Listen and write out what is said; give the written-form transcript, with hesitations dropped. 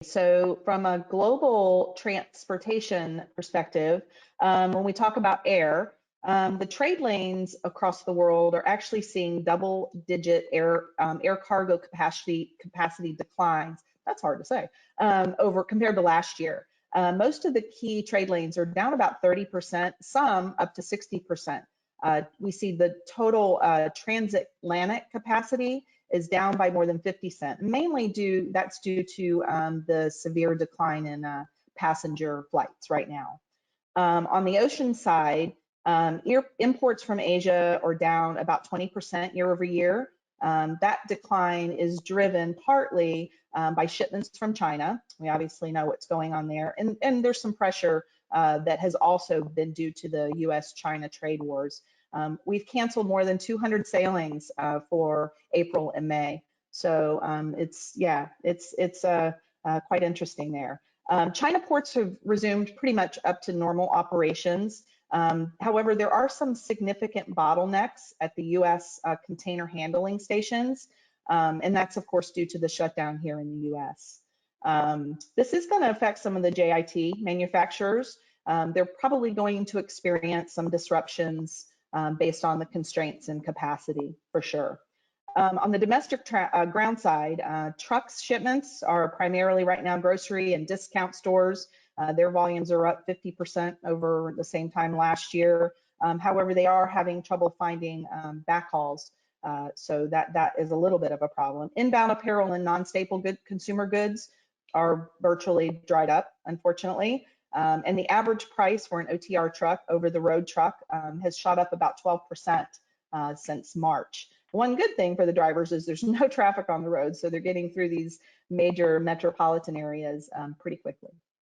So from a global transportation perspective, when we talk about air, the trade lanes across the world are actually seeing double-digit air cargo capacity declines. That's hard to say, over compared to last year. Most of the key trade lanes are down about 30%, some up to 60%. We see the total transatlantic capacity is down by more than 50%, mainly due to the severe decline in passenger flights right now. On the ocean side, imports from Asia are down about 20% year over year. That decline is driven partly by shipments from China. We obviously know what's going on there. And there's some pressure that has also been due to the US-China trade wars. We've canceled more than 200 sailings for April and May. So it's quite interesting there. China ports have resumed pretty much up to normal operations. However, there are some significant bottlenecks at the US container handling stations, and that's of course due to the shutdown here in the US. This is going to affect some of the JIT manufacturers. They're probably going to experience some disruptions based on the constraints and capacity for sure. On the domestic ground side, trucks shipments are primarily right now grocery and discount stores. Their volumes are up 50% over the same time last year. However, they are having trouble finding backhauls, so that is a little bit of a problem. Inbound apparel and non-staple consumer goods are virtually dried up, unfortunately. And the average price for an OTR truck, over the road truck, has shot up about 12% since March. One good thing for the drivers is there's no traffic on the road, so they're getting through these major metropolitan areas pretty quickly.